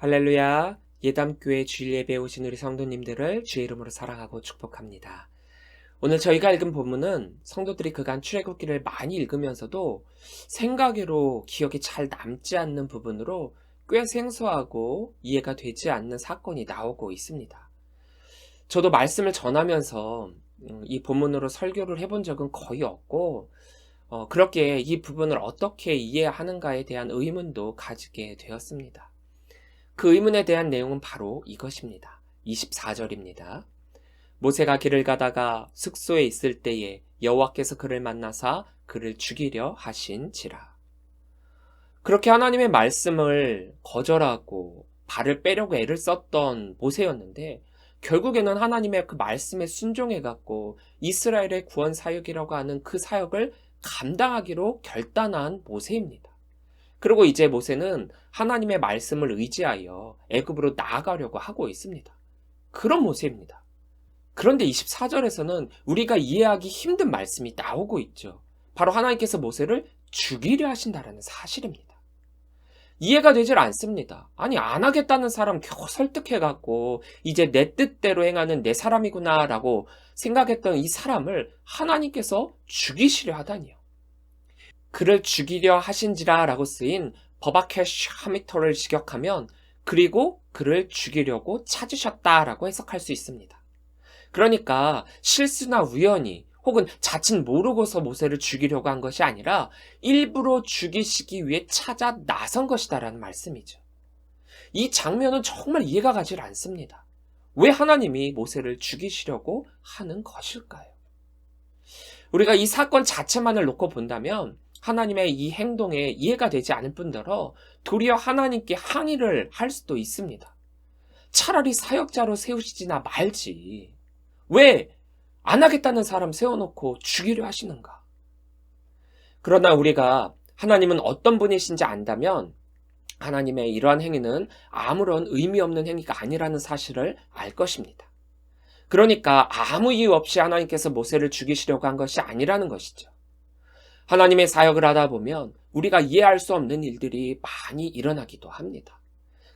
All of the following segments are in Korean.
할렐루야. 예담교회 주일 예배에 오신 우리 성도님들을 주의 이름으로 사랑하고 축복합니다. 오늘 저희가 읽은 본문은 성도들이 그간 출애굽기를 많이 읽으면서도 생각으로 기억이 잘 남지 않는 부분으로 꽤 생소하고 이해가 되지 않는 사건이 나오고 있습니다. 저도 말씀을 전하면서 이 본문으로 설교를 해본 적은 거의 없고 그렇게 이 부분을 어떻게 이해하는가에 대한 의문도 가지게 되었습니다. 그 의문에 대한 내용은 바로 이것입니다. 24절입니다. 모세가 길을 가다가 숙소에 있을 때에 여호와께서 그를 만나사 그를 죽이려 하신지라. 그렇게 하나님의 말씀을 거절하고 발을 빼려고 애를 썼던 모세였는데 결국에는 하나님의 그 말씀에 순종해갖고 이스라엘의 구원 사역이라고 하는 그 사역을 감당하기로 결단한 모세입니다. 그리고 이제 모세는 하나님의 말씀을 의지하여 애굽으로 나아가려고 하고 있습니다. 그런 모세입니다. 그런데 24절에서는 우리가 이해하기 힘든 말씀이 나오고 있죠. 바로 하나님께서 모세를 죽이려 하신다라는 사실입니다. 이해가 되질 않습니다. 아니, 안 하겠다는 사람 겨우 설득해갖고 이제 내 뜻대로 행하는 내 사람이구나 라고 생각했던 이 사람을 하나님께서 죽이시려 하다니요. 그를 죽이려 하신지라 라고 쓰인 버바케쉬 하미터를 직역하면 그리고 그를 죽이려고 찾으셨다라고 해석할 수 있습니다. 그러니까 실수나 우연히 혹은 자칫 모르고서 모세를 죽이려고 한 것이 아니라 일부러 죽이시기 위해 찾아 나선 것이다라는 말씀이죠. 이 장면은 정말 이해가 가질 않습니다. 왜 하나님이 모세를 죽이시려고 하는 것일까요? 우리가 이 사건 자체만을 놓고 본다면 하나님의 이 행동에 이해가 되지 않을 뿐더러 도리어 하나님께 항의를 할 수도 있습니다. 차라리 사역자로 세우시지나 말지. 왜 안 하겠다는 사람 세워놓고 죽이려 하시는가? 그러나 우리가 하나님은 어떤 분이신지 안다면 하나님의 이러한 행위는 아무런 의미 없는 행위가 아니라는 사실을 알 것입니다. 그러니까 아무 이유 없이 하나님께서 모세를 죽이시려고 한 것이 아니라는 것이죠. 하나님의 사역을 하다 보면 우리가 이해할 수 없는 일들이 많이 일어나기도 합니다.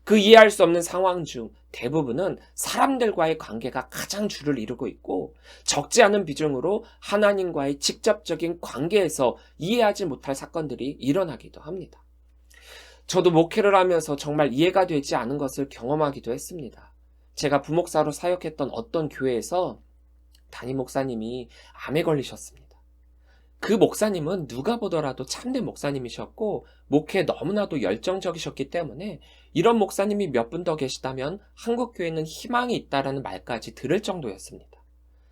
그 이해할 수 없는 상황 중 대부분은 사람들과의 관계가 가장 주를 이루고 있고 적지 않은 비중으로 하나님과의 직접적인 관계에서 이해하지 못할 사건들이 일어나기도 합니다. 저도 목회를 하면서 정말 이해가 되지 않은 것을 경험하기도 했습니다. 제가 부목사로 사역했던 어떤 교회에서 담임 목사님이 암에 걸리셨습니다. 그 목사님은 누가 보더라도 참된 목사님이셨고 목회에 너무나도 열정적이셨기 때문에 이런 목사님이 몇 분 더 계시다면 한국교회는 희망이 있다라는 말까지 들을 정도였습니다.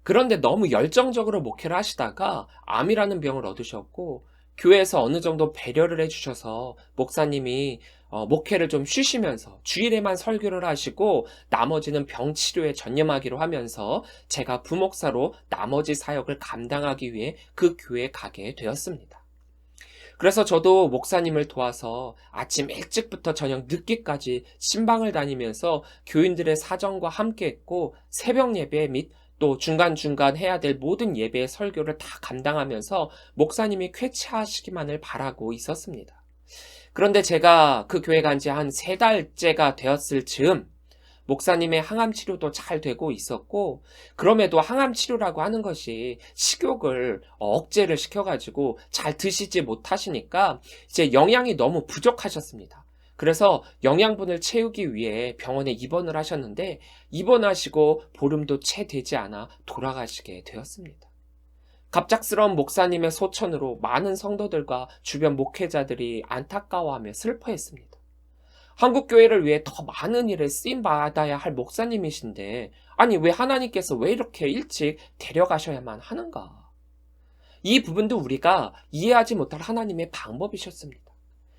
그런데 너무 열정적으로 목회를 하시다가 암이라는 병을 얻으셨고 교회에서 어느 정도 배려를 해주셔서 목사님이 목회를 좀 쉬시면서 주일에만 설교를 하시고 나머지는 병치료에 전념하기로 하면서 제가 부목사로 나머지 사역을 감당하기 위해 그 교회에 가게 되었습니다. 그래서 저도 목사님을 도와서 아침 일찍부터 저녁 늦게까지 신방을 다니면서 교인들의 사정과 함께 했고 새벽 예배 및 또 중간중간 해야 될 모든 예배의 설교를 다 감당하면서 목사님이 쾌차하시기만을 바라고 있었습니다. 그런데 제가 그 교회 간 지 한 3달째가 되었을 즈음 목사님의 항암 치료도 잘 되고 있었고 그럼에도 항암 치료라고 하는 것이 식욕을 억제를 시켜가지고 잘 드시지 못하시니까 이제 영양이 너무 부족하셨습니다. 그래서 영양분을 채우기 위해 병원에 입원을 하셨는데 입원하시고 보름도 채 되지 않아 돌아가시게 되었습니다. 갑작스러운 목사님의 소천으로 많은 성도들과 주변 목회자들이 안타까워하며 슬퍼했습니다. 한국교회를 위해 더 많은 일에 쓰임받아야 할 목사님이신데 아니 왜 하나님께서 왜 이렇게 일찍 데려가셔야만 하는가? 이 부분도 우리가 이해하지 못할 하나님의 방법이셨습니다.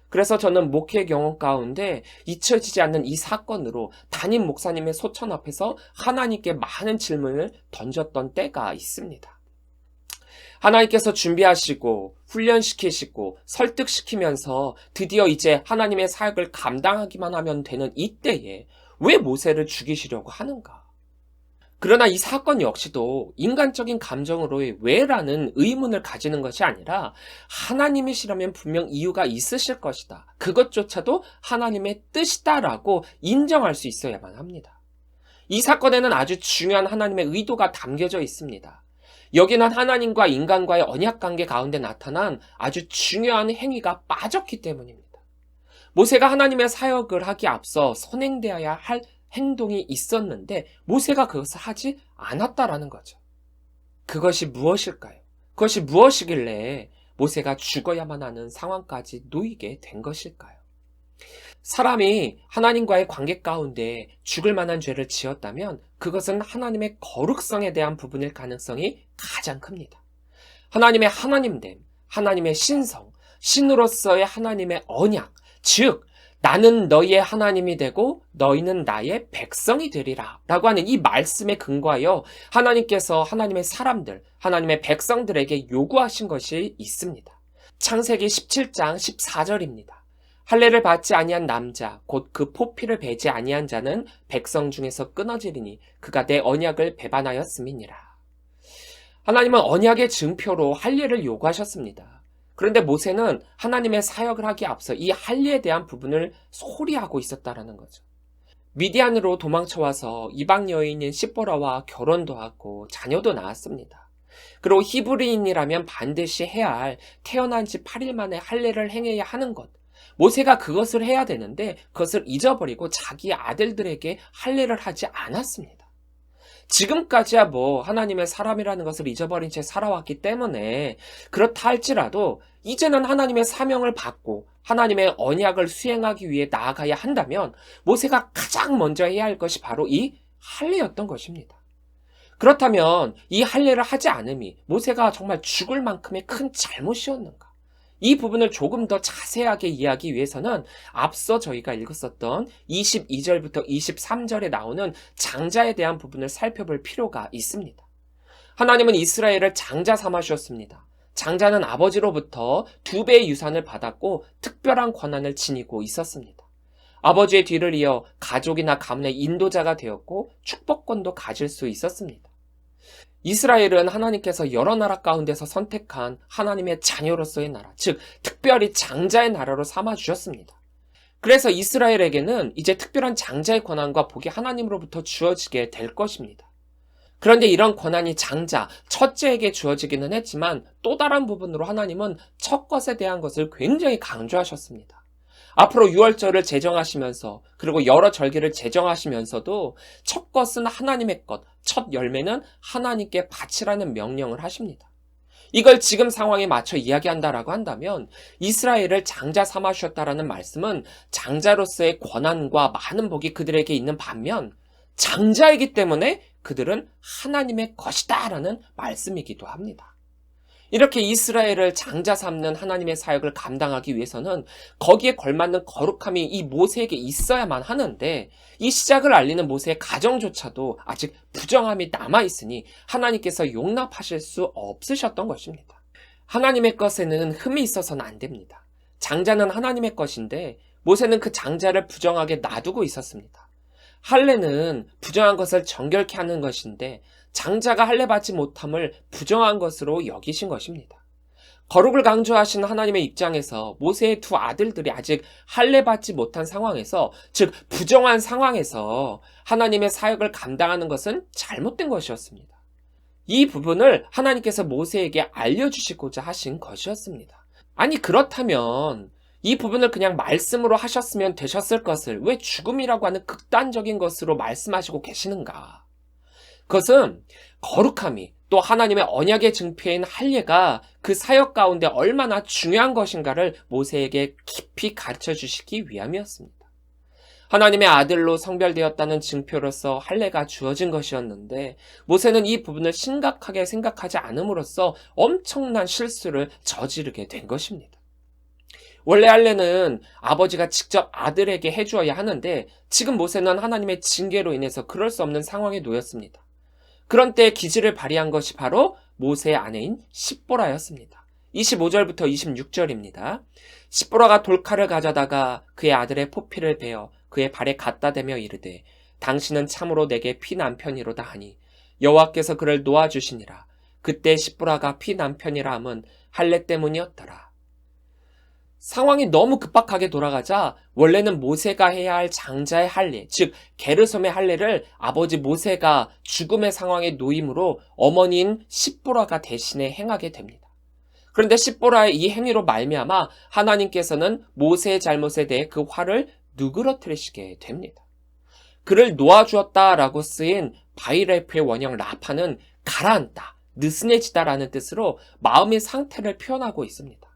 그래서 저는 목회 경험 가운데 잊혀지지 않는 이 사건으로 담임 목사님의 소천 앞에서 하나님께 많은 질문을 던졌던 때가 있습니다. 하나님께서 준비하시고 훈련시키시고 설득시키면서 드디어 이제 하나님의 사역을 감당하기만 하면 되는 이때에 왜 모세를 죽이시려고 하는가? 그러나 이 사건 역시도 인간적인 감정으로의 왜라는 의문을 가지는 것이 아니라 하나님이시라면 분명 이유가 있으실 것이다. 그것조차도 하나님의 뜻이다라고 인정할 수 있어야만 합니다. 이 사건에는 아주 중요한 하나님의 의도가 담겨져 있습니다. 여기는 하나님과 인간과의 언약관계 가운데 나타난 아주 중요한 행위가 빠졌기 때문입니다. 모세가 하나님의 사역을 하기 앞서 선행되어야 할 행동이 있었는데 모세가 그것을 하지 않았다라는 거죠. 그것이 무엇일까요? 그것이 무엇이길래 모세가 죽어야만 하는 상황까지 놓이게 된 것일까요? 사람이 하나님과의 관계 가운데 죽을 만한 죄를 지었다면 그것은 하나님의 거룩성에 대한 부분일 가능성이 가장 큽니다. 하나님의 하나님됨, 하나님의 신성, 신으로서의 하나님의 언약, 즉 나는 너희의 하나님이 되고 너희는 나의 백성이 되리라 라고 하는 이 말씀에 근거하여 하나님께서 하나님의 사람들, 하나님의 백성들에게 요구하신 것이 있습니다. 창세기 17장 14절입니다. 할례를 받지 아니한 남자 곧 그 포피를 베지 아니한 자는 백성 중에서 끊어지리니 그가 내 언약을 배반하였음이니라. 하나님은 언약의 증표로 할례를 요구하셨습니다. 그런데 모세는 하나님의 사역을 하기에 앞서 이 할례에 대한 부분을 소홀히 하고 있었다라는 거죠. 미디안으로 도망쳐와서 이방 여인인 시보라와 결혼도 하고 자녀도 낳았습니다. 그리고 히브리인이라면 반드시 해야 할 태어난 지 8일 만에 할례를 행해야 하는 것. 모세가 그것을 해야 되는데 그것을 잊어버리고 자기 아들들에게 할례를 하지 않았습니다. 지금까지야 하나님의 사람이라는 것을 잊어버린 채 살아왔기 때문에 그렇다 할지라도 이제는 하나님의 사명을 받고 하나님의 언약을 수행하기 위해 나아가야 한다면 모세가 가장 먼저 해야 할 것이 바로 이 할례였던 것입니다. 그렇다면 이 할례를 하지 않음이 모세가 정말 죽을 만큼의 큰 잘못이었는가? 이 부분을 조금 더 자세하게 이해하기 위해서는 앞서 저희가 읽었었던 22절부터 23절에 나오는 장자에 대한 부분을 살펴볼 필요가 있습니다. 하나님은 이스라엘을 장자 삼으셨습니다. 장자는 아버지로부터 2배의 유산을 받았고 특별한 권한을 지니고 있었습니다. 아버지의 뒤를 이어 가족이나 가문의 인도자가 되었고 축복권도 가질 수 있었습니다. 이스라엘은 하나님께서 여러 나라 가운데서 선택한 하나님의 자녀로서의 나라, 즉 특별히 장자의 나라로 삼아주셨습니다. 그래서 이스라엘에게는 이제 특별한 장자의 권한과 복이 하나님으로부터 주어지게 될 것입니다. 그런데 이런 권한이 장자, 첫째에게 주어지기는 했지만 또 다른 부분으로 하나님은 첫 것에 대한 것을 굉장히 강조하셨습니다. 앞으로 유월절을 제정하시면서 그리고 여러 절기를 제정하시면서도 첫 것은 하나님의 것, 첫 열매는 하나님께 바치라는 명령을 하십니다. 이걸 지금 상황에 맞춰 이야기한다라고 한다면 이스라엘을 장자 삼아주셨다라는 말씀은 장자로서의 권한과 많은 복이 그들에게 있는 반면 장자이기 때문에 그들은 하나님의 것이다라는 말씀이기도 합니다. 이렇게 이스라엘을 장자 삼는 하나님의 사역을 감당하기 위해서는 거기에 걸맞는 거룩함이 이 모세에게 있어야만 하는데 이 시작을 알리는 모세의 가정조차도 아직 부정함이 남아있으니 하나님께서 용납하실 수 없으셨던 것입니다. 하나님의 것에는 흠이 있어서는 안 됩니다. 장자는 하나님의 것인데 모세는 그 장자를 부정하게 놔두고 있었습니다. 할례는 부정한 것을 정결케 하는 것인데 장자가 할례 받지 못함을 부정한 것으로 여기신 것입니다. 거룩을 강조하신 하나님의 입장에서 모세의 두 아들들이 아직 할례 받지 못한 상황에서, 즉 부정한 상황에서 하나님의 사역을 감당하는 것은 잘못된 것이었습니다. 이 부분을 하나님께서 모세에게 알려주시고자 하신 것이었습니다. 아니 그렇다면 이 부분을 그냥 말씀으로 하셨으면 되셨을 것을 왜 죽음이라고 하는 극단적인 것으로 말씀하시고 계시는가? 그것은 거룩함이 또 하나님의 언약의 증표인 할례가 그 사역 가운데 얼마나 중요한 것인가를 모세에게 깊이 가르쳐 주시기 위함이었습니다. 하나님의 아들로 성별되었다는 증표로서 할례가 주어진 것이었는데 모세는 이 부분을 심각하게 생각하지 않음으로써 엄청난 실수를 저지르게 된 것입니다. 원래 할례는 아버지가 직접 아들에게 해주어야 하는데 지금 모세는 하나님의 징계로 인해서 그럴 수 없는 상황에 놓였습니다. 그런 때에 기지를 발휘한 것이 바로 모세의 아내인 십보라였습니다. 25절부터 26절입니다. 십보라가 돌칼을 가져다가 그의 아들의 포피를 베어 그의 발에 갖다 대며 이르되 당신은 참으로 내게 피난편이로다 하니 여호와께서 그를 놓아주시니라. 그때 십보라가 피 남편이라 함은 할례 때문이었더라. 상황이 너무 급박하게 돌아가자 원래는 모세가 해야 할 장자의 할례, 즉 게르솜의 할례를 아버지 모세가 죽음의 상황에 놓임으로 어머니인 십보라가 대신에 행하게 됩니다. 그런데 십보라의 이 행위로 말미암아 하나님께서는 모세의 잘못에 대해 그 화를 누그러뜨리시게 됩니다. 그를 놓아주었다라고 쓰인 바이레프의 원형 라파는 가라앉다, 느슨해지다라는 뜻으로 마음의 상태를 표현하고 있습니다.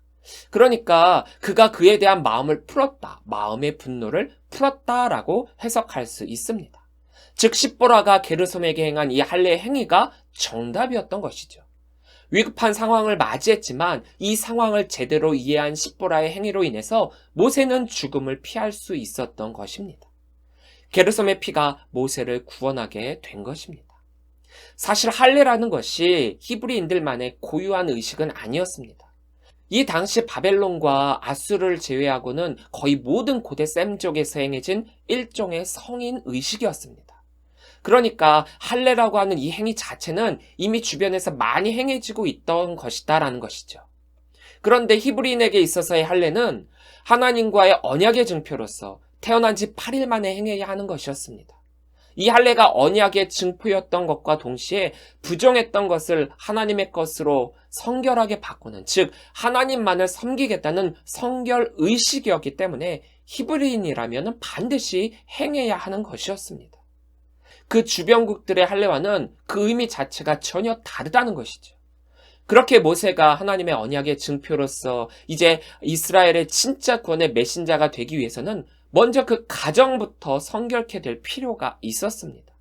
그러니까 그가 그에 대한 마음을 풀었다, 마음의 분노를 풀었다라고 해석할 수 있습니다. 즉 십보라가 게르솜에게 행한 이 할례의 행위가 정답이었던 것이죠. 위급한 상황을 맞이했지만 이 상황을 제대로 이해한 십보라의 행위로 인해서 모세는 죽음을 피할 수 있었던 것입니다. 게르솜의 피가 모세를 구원하게 된 것입니다. 사실 할례라는 것이 히브리인들만의 고유한 의식은 아니었습니다. 이 당시 바벨론과 아수르를 제외하고는 거의 모든 고대 셈족에서 행해진 일종의 성인 의식이었습니다. 그러니까 할례라고 하는 이 행위 자체는 이미 주변에서 많이 행해지고 있던 것이다라는 것이죠. 그런데 히브리인에게 있어서의 할례는 하나님과의 언약의 증표로서 태어난 지 8일 만에 행해야 하는 것이었습니다. 이 할례가 언약의 증표였던 것과 동시에 부정했던 것을 하나님의 것으로 성결하게 바꾸는, 즉 하나님만을 섬기겠다는 성결 의식이었기 때문에 히브리인이라면 반드시 행해야 하는 것이었습니다. 그 주변국들의 할례와는 그 의미 자체가 전혀 다르다는 것이죠. 그렇게 모세가 하나님의 언약의 증표로서 이제 이스라엘의 진짜 구원의 메신저가 되기 위해서는 먼저 그 가정부터 성결케 될 필요가 있었습니다.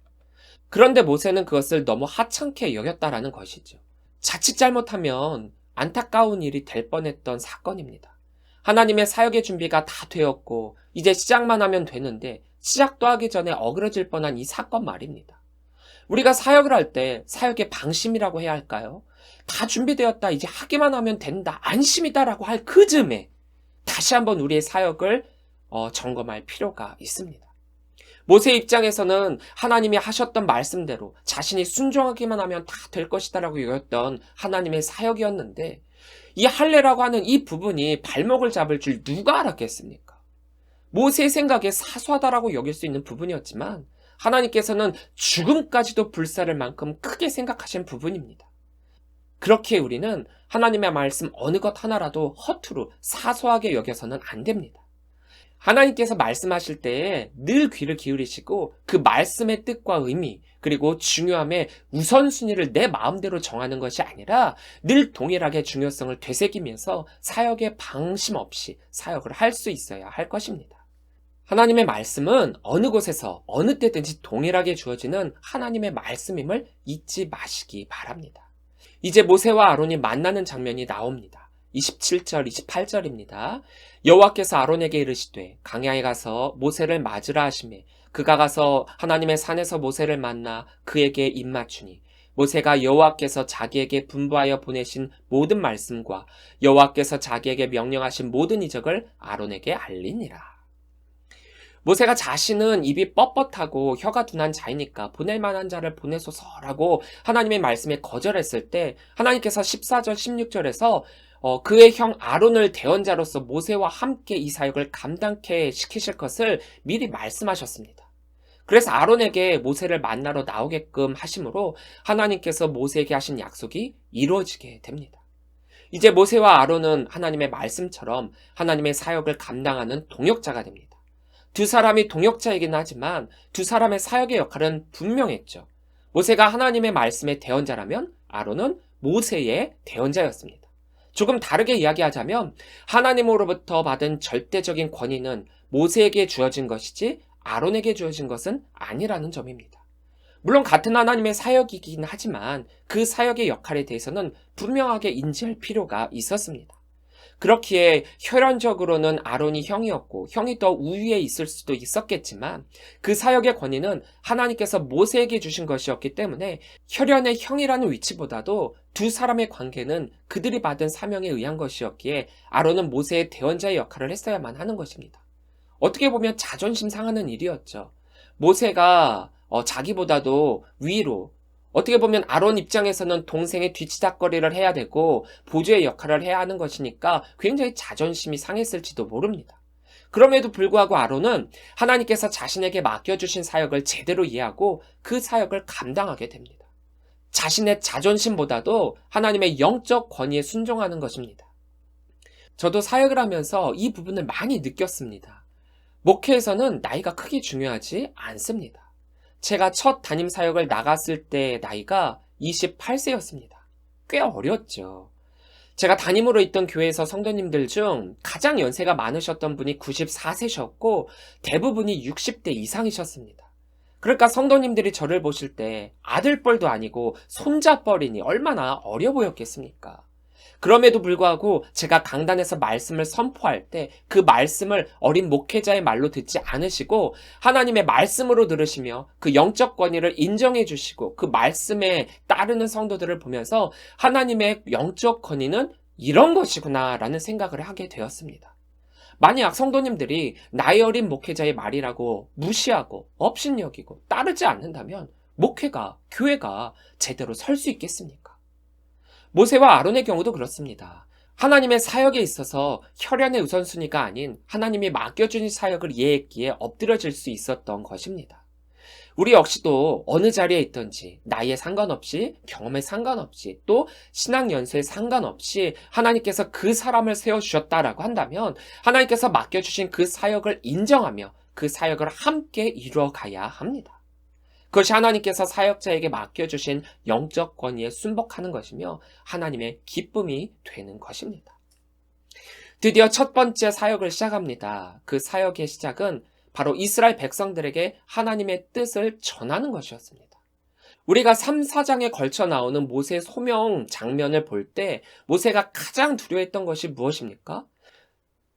그런데 모세는 그것을 너무 하찮게 여겼다라는 것이죠. 자칫 잘못하면 안타까운 일이 될 뻔했던 사건입니다. 하나님의 사역의 준비가 다 되었고 이제 시작만 하면 되는데 시작도 하기 전에 어그러질 뻔한 이 사건 말입니다. 우리가 사역을 할 때 사역의 방심이라고 해야 할까요? 다 준비되었다, 이제 하기만 하면 된다, 안심이다라고 할 그 즈음에 다시 한번 우리의 사역을 점검할 필요가 있습니다. 모세 입장에서는 하나님이 하셨던 말씀대로 자신이 순종하기만 하면 다 될 것이다라고 여겼던 하나님의 사역이었는데 이 할례라고 하는 이 부분이 발목을 잡을 줄 누가 알았겠습니까? 모세의 생각에 사소하다라고 여길 수 있는 부분이었지만 하나님께서는 죽음까지도 불사를 만큼 크게 생각하신 부분입니다. 그렇게 우리는 하나님의 말씀 어느 것 하나라도 허투루 사소하게 여겨서는 안 됩니다. 하나님께서 말씀하실 때에 늘 귀를 기울이시고 그 말씀의 뜻과 의미 그리고 중요함의 우선순위를 내 마음대로 정하는 것이 아니라 늘 동일하게 중요성을 되새기면서 사역에 방심 없이 사역을 할 수 있어야 할 것입니다. 하나님의 말씀은 어느 곳에서 어느 때든지 동일하게 주어지는 하나님의 말씀임을 잊지 마시기 바랍니다. 이제 모세와 아론이 만나는 장면이 나옵니다. 27절, 28절입니다. 여호와께서 아론에게 이르시되 강야에 가서 모세를 맞으라 하시매 그가 가서 하나님의 산에서 모세를 만나 그에게 입맞추니 모세가 여호와께서 자기에게 분부하여 보내신 모든 말씀과 여호와께서 자기에게 명령하신 모든 이적을 아론에게 알리니라. 모세가 자신은 입이 뻣뻣하고 혀가 둔한 자이니까 보낼 만한 자를 보내소서라고 하나님의 말씀에 거절했을 때 하나님께서 14절 16절에서 그의 형 아론을 대언자로서 모세와 함께 이 사역을 감당케 시키실 것을 미리 말씀하셨습니다. 그래서 아론에게 모세를 만나러 나오게끔 하심으로 하나님께서 모세에게 하신 약속이 이루어지게 됩니다. 이제 모세와 아론은 하나님의 말씀처럼 하나님의 사역을 감당하는 동역자가 됩니다. 두 사람이 동역자이긴 하지만 두 사람의 사역의 역할은 분명했죠. 모세가 하나님의 말씀의 대언자라면 아론은 모세의 대언자였습니다. 조금 다르게 이야기하자면 하나님으로부터 받은 절대적인 권위는 모세에게 주어진 것이지 아론에게 주어진 것은 아니라는 점입니다. 물론 같은 하나님의 사역이긴 하지만 그 사역의 역할에 대해서는 분명하게 인지할 필요가 있었습니다. 그렇기에 혈연적으로는 아론이 형이었고 형이 더 우위에 있을 수도 있었겠지만 그 사역의 권위는 하나님께서 모세에게 주신 것이었기 때문에 혈연의 형이라는 위치보다도 두 사람의 관계는 그들이 받은 사명에 의한 것이었기에 아론은 모세의 대언자의 역할을 했어야만 하는 것입니다. 어떻게 보면 자존심 상하는 일이었죠. 모세가 자기보다도 위로 어떻게 보면 아론 입장에서는 동생의 뒤치다꺼리를 해야 되고 보조의 역할을 해야 하는 것이니까 굉장히 자존심이 상했을지도 모릅니다. 그럼에도 불구하고 아론은 하나님께서 자신에게 맡겨주신 사역을 제대로 이해하고 그 사역을 감당하게 됩니다. 자신의 자존심보다도 하나님의 영적 권위에 순종하는 것입니다. 저도 사역을 하면서 이 부분을 많이 느꼈습니다. 목회에서는 나이가 크게 중요하지 않습니다. 제가 첫 담임 사역을 나갔을 때 나이가 28세였습니다. 꽤 어렸죠. 제가 담임으로 있던 교회에서 성도님들 중 가장 연세가 많으셨던 분이 94세셨고 대부분이 60대 이상이셨습니다. 그러니까 성도님들이 저를 보실 때 아들뻘도 아니고 손자뻘이니 얼마나 어려 보였겠습니까? 그럼에도 불구하고 제가 강단에서 말씀을 선포할 때 그 말씀을 어린 목회자의 말로 듣지 않으시고 하나님의 말씀으로 들으시며 그 영적 권위를 인정해 주시고 그 말씀에 따르는 성도들을 보면서 하나님의 영적 권위는 이런 것이구나 라는 생각을 하게 되었습니다. 만약 성도님들이 나이 어린 목회자의 말이라고 무시하고 업신여기고 따르지 않는다면 목회가, 교회가 제대로 설 수 있겠습니까? 모세와 아론의 경우도 그렇습니다. 하나님의 사역에 있어서 혈연의 우선순위가 아닌 하나님이 맡겨주신 사역을 이해했기에 엎드려질 수 있었던 것입니다. 우리 역시도 어느 자리에 있든지 나이에 상관없이 경험에 상관없이 또 신앙 연수에 상관없이 하나님께서 그 사람을 세워주셨다라고 한다면 하나님께서 맡겨주신 그 사역을 인정하며 그 사역을 함께 이루어가야 합니다. 그것이 하나님께서 사역자에게 맡겨주신 영적 권위에 순복하는 것이며 하나님의 기쁨이 되는 것입니다. 드디어 첫 번째 사역을 시작합니다. 그 사역의 시작은 바로 이스라엘 백성들에게 하나님의 뜻을 전하는 것이었습니다. 우리가 3, 4장에 걸쳐 나오는 모세 소명 장면을 볼 때 모세가 가장 두려워했던 것이 무엇입니까?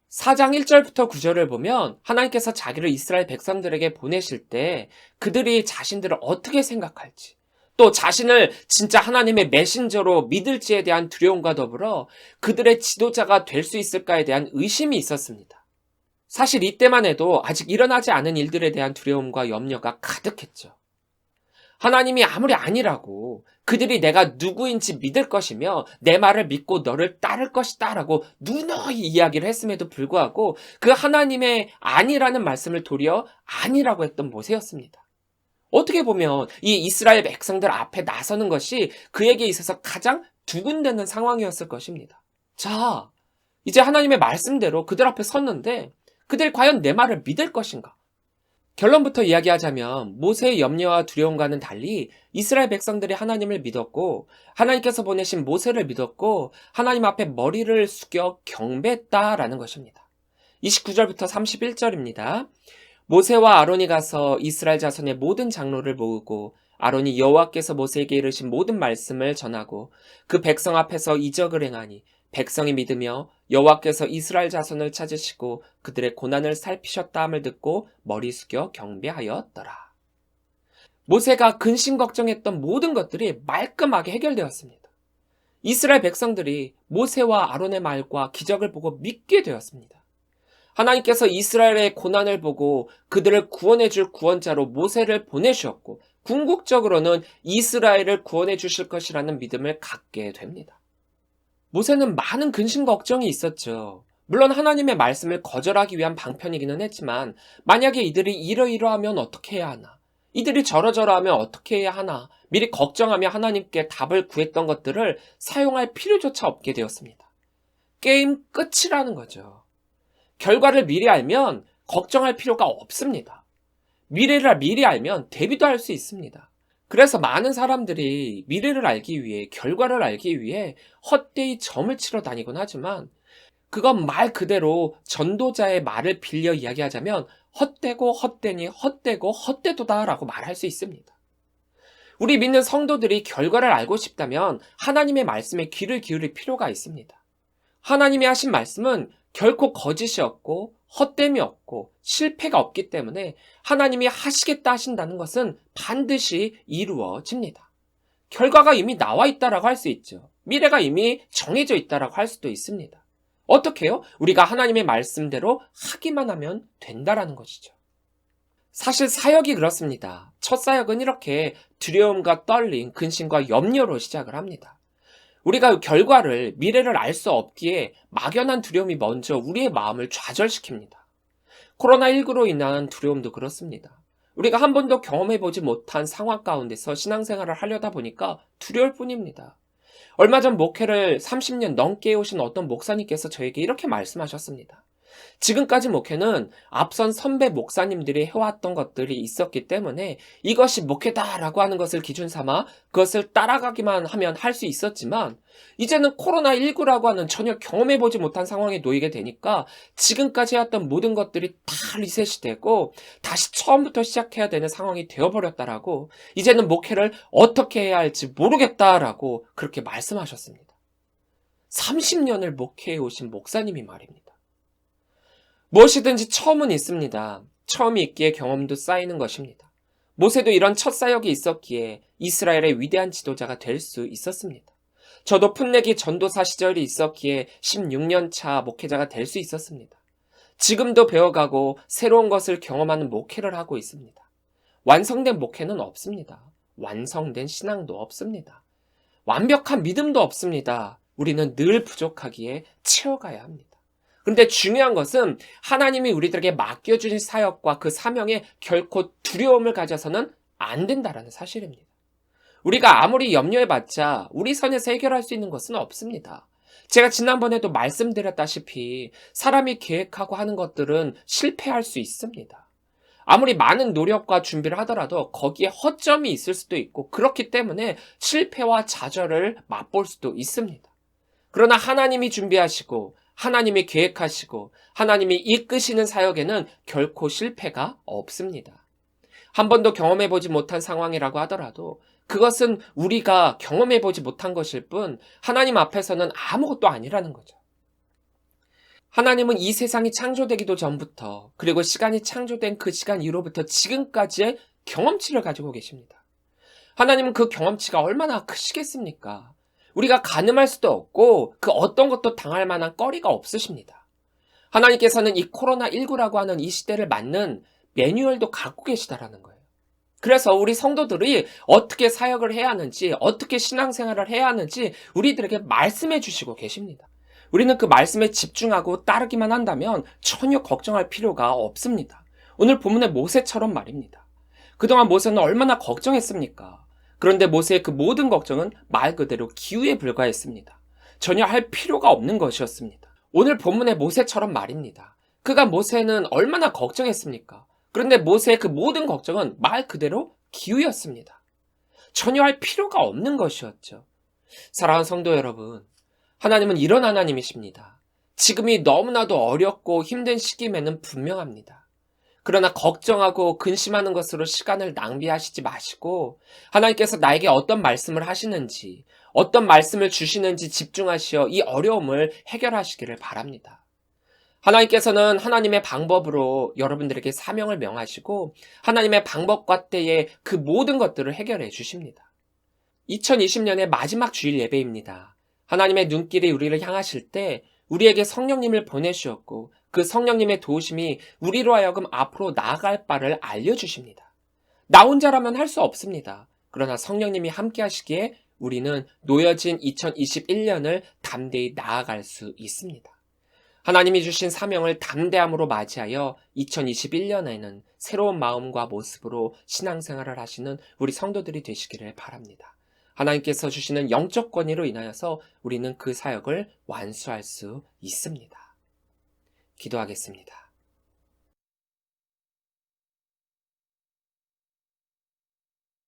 4장 1절부터 9절을 보면 하나님께서 자기를 이스라엘 백성들에게 보내실 때 그들이 자신들을 어떻게 생각할지 또 자신을 진짜 하나님의 메신저로 믿을지에 대한 두려움과 더불어 그들의 지도자가 될 수 있을까에 대한 의심이 있었습니다. 사실 이때만 해도 아직 일어나지 않은 일들에 대한 두려움과 염려가 가득했죠. 하나님이 아무리 아니라고 그들이 내가 누구인지 믿을 것이며 내 말을 믿고 너를 따를 것이다 라고 누누이 이야기를 했음에도 불구하고 그 하나님의 아니라는 말씀을 도리어 아니라고 했던 모세였습니다. 어떻게 보면 이 이스라엘 백성들 앞에 나서는 것이 그에게 있어서 가장 두근대는 상황이었을 것입니다. 자, 이제 하나님의 말씀대로 그들 앞에 섰는데 그들이 과연 내 말을 믿을 것인가? 결론부터 이야기하자면 모세의 염려와 두려움과는 달리 이스라엘 백성들이 하나님을 믿었고 하나님께서 보내신 모세를 믿었고 하나님 앞에 머리를 숙여 경배했다라는 것입니다. 29절부터 31절입니다. 모세와 아론이 가서 이스라엘 자손의 모든 장로를 모으고 아론이 여호와께서 모세에게 이르신 모든 말씀을 전하고 그 백성 앞에서 이적을 행하니 백성이 믿으며 여호와께서 이스라엘 자손을 찾으시고 그들의 고난을 살피셨다 함을 듣고 머리 숙여 경배하였더라. 모세가 근심 걱정했던 모든 것들이 말끔하게 해결되었습니다. 이스라엘 백성들이 모세와 아론의 말과 기적을 보고 믿게 되었습니다. 하나님께서 이스라엘의 고난을 보고 그들을 구원해 줄 구원자로 모세를 보내주셨고 궁극적으로는 이스라엘을 구원해 주실 것이라는 믿음을 갖게 됩니다. 모세는 많은 근심 걱정이 있었죠. 물론 하나님의 말씀을 거절하기 위한 방편이기는 했지만 만약에 이들이 이러이러하면 어떻게 해야 하나? 이들이 저러저러하면 어떻게 해야 하나? 미리 걱정하며 하나님께 답을 구했던 것들을 사용할 필요조차 없게 되었습니다. 게임 끝이라는 거죠. 결과를 미리 알면 걱정할 필요가 없습니다. 미래를 미리 알면 대비도 할 수 있습니다. 그래서 많은 사람들이 미래를 알기 위해, 결과를 알기 위해 헛되이 점을 치러 다니곤 하지만 그건 말 그대로 전도자의 말을 빌려 이야기하자면 헛되고 헛되니 헛되고 헛되도다라고 말할 수 있습니다. 우리 믿는 성도들이 결과를 알고 싶다면 하나님의 말씀에 귀를 기울일 필요가 있습니다. 하나님이 하신 말씀은 결코 거짓이 없고 헛됨이 없고 실패가 없기 때문에 하나님이 하시겠다 하신다는 것은 반드시 이루어집니다. 결과가 이미 나와 있다라고 할 수 있죠. 미래가 이미 정해져 있다라고 할 수도 있습니다. 어떻게 해요? 우리가 하나님의 말씀대로 하기만 하면 된다라는 것이죠. 사실 사역이 그렇습니다. 첫 사역은 이렇게 두려움과 떨림, 근심과 염려로 시작을 합니다. 우리가 결과를, 미래를 알 수 없기에 막연한 두려움이 먼저 우리의 마음을 좌절시킵니다. 코로나19로 인한 두려움도 그렇습니다. 우리가 한 번도 경험해보지 못한 상황 가운데서 신앙생활을 하려다 보니까 두려울 뿐입니다. 얼마 전 목회를 30년 넘게 해오신 어떤 목사님께서 저에게 이렇게 말씀하셨습니다. 지금까지 목회는 앞선 선배 목사님들이 해왔던 것들이 있었기 때문에 이것이 목회다라고 하는 것을 기준 삼아 그것을 따라가기만 하면 할 수 있었지만, 이제는 코로나19라고 하는 전혀 경험해보지 못한 상황에 놓이게 되니까 지금까지 해왔던 모든 것들이 다 리셋이 되고 다시 처음부터 시작해야 되는 상황이 되어버렸다라고, 이제는 목회를 어떻게 해야 할지 모르겠다라고 그렇게 말씀하셨습니다. 30년을 목회해 오신 목사님이 말입니다. 무엇이든지 처음은 있습니다. 처음이 있기에 경험도 쌓이는 것입니다. 모세도 이런 첫 사역이 있었기에 이스라엘의 위대한 지도자가 될 수 있었습니다. 저도 풋내기 전도사 시절이 있었기에 16년 차 목회자가 될 수 있었습니다. 지금도 배워가고 새로운 것을 경험하는 목회를 하고 있습니다. 완성된 목회는 없습니다. 완성된 신앙도 없습니다. 완벽한 믿음도 없습니다. 우리는 늘 부족하기에 채워가야 합니다. 그런데 중요한 것은 하나님이 우리들에게 맡겨주신 사역과 그 사명에 결코 두려움을 가져서는 안 된다라는 사실입니다. 우리가 아무리 염려해봤자 우리 선에서 해결할 수 있는 것은 없습니다. 제가 지난번에도 말씀드렸다시피 사람이 계획하고 하는 것들은 실패할 수 있습니다. 아무리 많은 노력과 준비를 하더라도 거기에 허점이 있을 수도 있고, 그렇기 때문에 실패와 좌절을 맛볼 수도 있습니다. 그러나 하나님이 준비하시고 하나님이 계획하시고 하나님이 이끄시는 사역에는 결코 실패가 없습니다. 한 번도 경험해보지 못한 상황이라고 하더라도 그것은 우리가 경험해보지 못한 것일 뿐 하나님 앞에서는 아무것도 아니라는 거죠. 하나님은 이 세상이 창조되기도 전부터, 그리고 시간이 창조된 그 시간 이후로부터 지금까지의 경험치를 가지고 계십니다. 하나님은 그 경험치가 얼마나 크시겠습니까? 우리가 가늠할 수도 없고 그 어떤 것도 당할 만한 거리가 없으십니다. 하나님께서는 이 코로나19라고 하는 이 시대를 맞는 매뉴얼도 갖고 계시다라는 거예요. 그래서 우리 성도들이 어떻게 사역을 해야 하는지, 어떻게 신앙생활을 해야 하는지 우리들에게 말씀해 주시고 계십니다. 우리는 그 말씀에 집중하고 따르기만 한다면 전혀 걱정할 필요가 없습니다. 오늘 본문의 모세처럼 말입니다. 그동안 모세는 얼마나 걱정했습니까? 그런데 모세의 그 모든 걱정은 말 그대로 기우에 불과했습니다. 전혀 할 필요가 없는 것이었습니다. 오늘 본문의 모세처럼 말입니다. 그가 모세는 얼마나 걱정했습니까? 그런데 모세의 그 모든 걱정은 말 그대로 기우였습니다. 전혀 할 필요가 없는 것이었죠. 사랑하는 성도 여러분, 하나님은 이런 하나님이십니다. 지금이 너무나도 어렵고 힘든 시기임에는 분명합니다. 그러나 걱정하고 근심하는 것으로 시간을 낭비하시지 마시고 하나님께서 나에게 어떤 말씀을 하시는지, 어떤 말씀을 주시는지 집중하시어 이 어려움을 해결하시기를 바랍니다. 하나님께서는 하나님의 방법으로 여러분들에게 사명을 명하시고 하나님의 방법과 때에 그 모든 것들을 해결해 주십니다. 2020년의 마지막 주일 예배입니다. 하나님의 눈길이 우리를 향하실 때 우리에게 성령님을 보내주셨고 그 성령님의 도우심이 우리로 하여금 앞으로 나아갈 바를 알려주십니다. 나 혼자라면 할 수 없습니다. 그러나 성령님이 함께 하시기에 우리는 놓여진 2021년을 담대히 나아갈 수 있습니다. 하나님이 주신 사명을 담대함으로 맞이하여 2021년에는 새로운 마음과 모습으로 신앙생활을 하시는 우리 성도들이 되시기를 바랍니다. 하나님께서 주시는 영적 권위로 인하여서 우리는 그 사역을 완수할 수 있습니다. 기도하겠습니다.